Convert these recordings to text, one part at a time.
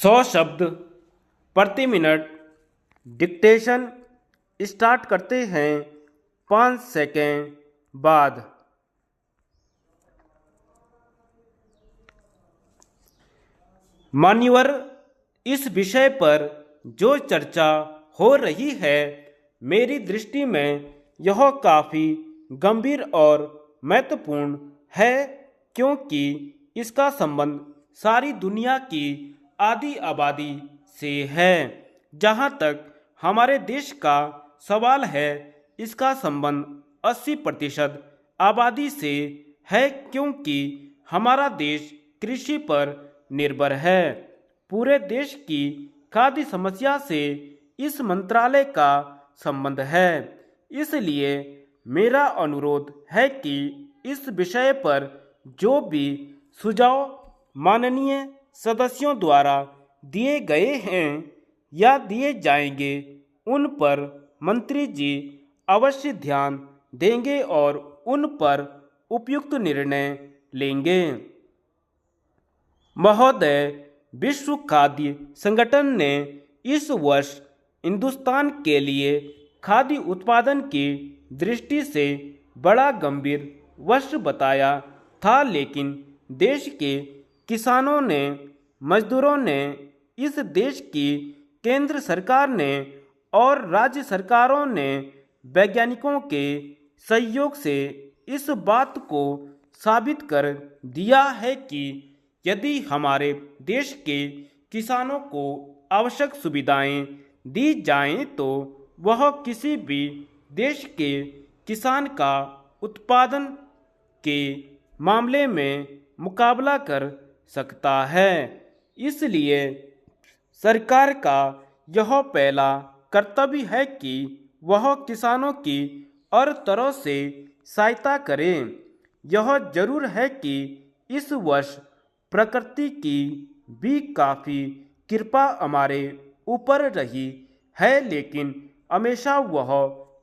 100 शब्द प्रति minute dictation start करते हैं 5 सेकेंड बाद। मान्यवर, इस विषय पर जो चर्चा हो रही है मेरी दृष्टि में यह काफ़ी गंभीर और महत्वपूर्ण है, क्योंकि इसका संबंध सारी दुनिया की आधी आबादी से है। जहाँ तक हमारे देश का सवाल है, इसका संबंध 80% आबादी से है, क्योंकि हमारा देश कृषि पर निर्भर है। पूरे देश की खाद्य समस्या से इस मंत्रालय का संबंध है। इसलिए मेरा अनुरोध है कि इस विषय पर जो भी सुझाव माननीय सदस्यों द्वारा दिए गए हैं या दिए जाएंगे, उन पर मंत्री जी अवश्य ध्यान देंगे और उन पर उपयुक्त निर्णय लेंगे। महोदय, विश्व खाद्य संगठन ने इस वर्ष हिंदुस्तान के लिए खाद्य उत्पादन की दृष्टि से बड़ा गंभीर वर्ष बताया था, लेकिन देश के किसानों ने, मजदूरों ने, इस देश की केंद्र सरकार ने और राज्य सरकारों ने वैज्ञानिकों के सहयोग से इस बात को साबित कर दिया है कि यदि हमारे देश के किसानों को आवश्यक सुविधाएं दी जाएं तो वह किसी भी देश के किसान का उत्पादन के मामले में मुकाबला कर सकता है। इसलिए सरकार का यह पहला कर्तव्य है कि वह किसानों की हर तरह से सहायता करे। यह जरूर है कि इस वर्ष प्रकृति की भी काफ़ी कृपा हमारे ऊपर रही है, लेकिन हमेशा वह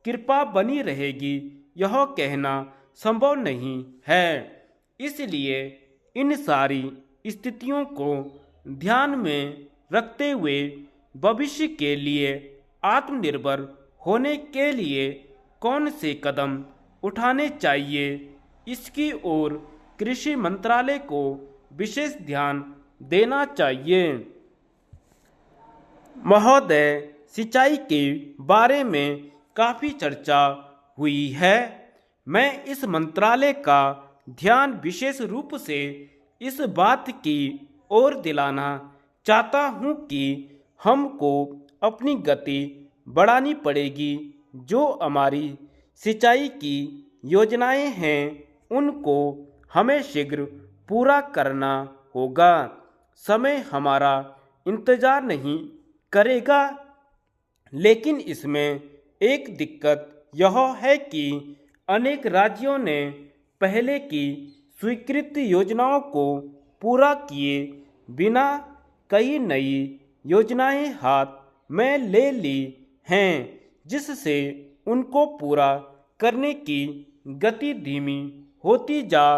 कृपा बनी रहेगी यह कहना संभव नहीं है। इसलिए इन सारी स्थितियों को ध्यान में रखते हुए भविष्य के लिए आत्मनिर्भर होने के लिए कौन से कदम उठाने चाहिए, इसकी ओर कृषि मंत्रालय को विशेष ध्यान देना चाहिए। महोदय, सिंचाई के बारे में काफ़ी चर्चा हुई है। मैं इस मंत्रालय का ध्यान विशेष रूप से इस बात की ओर दिलाना चाहता हूँ कि हमको अपनी गति बढ़ानी पड़ेगी। जो हमारी सिंचाई की योजनाएं हैं उनको हमें शीघ्र पूरा करना होगा। समय हमारा इंतज़ार नहीं करेगा, लेकिन इसमें एक दिक्कत यह है कि अनेक राज्यों ने पहले की स्वीकृत योजनाओं को पूरा किए बिना कई नई योजनाएं हाथ में ले ली हैं, जिससे उनको पूरा करने की गति धीमी होती जा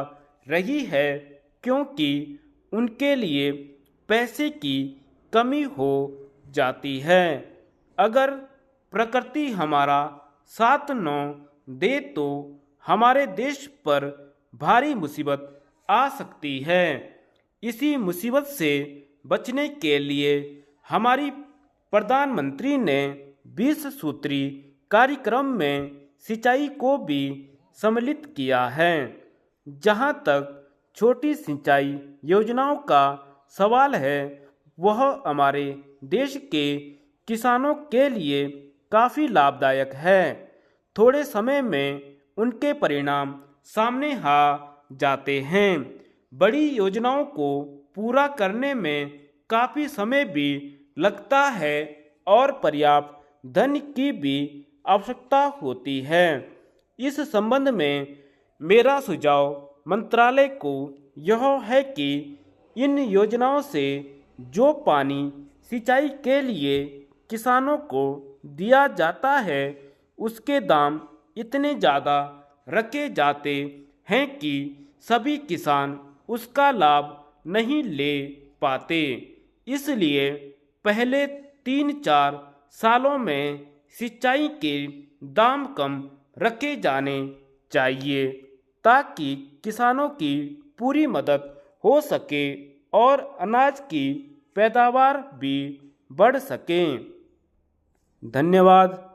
रही है, क्योंकि उनके लिए पैसे की कमी हो जाती है। अगर प्रकृति हमारा साथ न दे तो हमारे देश पर भारी मुसीबत आ सकती है। इसी मुसीबत से बचने के लिए हमारी प्रधानमंत्री ने 20 सूत्री कार्यक्रम में सिंचाई को भी सम्मिलित किया है। जहाँ तक छोटी सिंचाई योजनाओं का सवाल है, वह हमारे देश के किसानों के लिए काफ़ी लाभदायक है। थोड़े समय में उनके परिणाम सामने आ जाते हैं। बड़ी योजनाओं को पूरा करने में काफ़ी समय भी लगता है और पर्याप्त धन की भी आवश्यकता होती है। इस संबंध में मेरा सुझाव मंत्रालय को यह है कि इन योजनाओं से जो पानी सिंचाई के लिए किसानों को दिया जाता है, उसके दाम इतने ज़्यादा रखे जाते हैं कि सभी किसान उसका लाभ नहीं ले पाते। इसलिए पहले 3-4 सालों में सिंचाई के दाम कम रखे जाने चाहिए ताकि किसानों की पूरी मदद हो सके और अनाज की पैदावार भी बढ़ सके। धन्यवाद।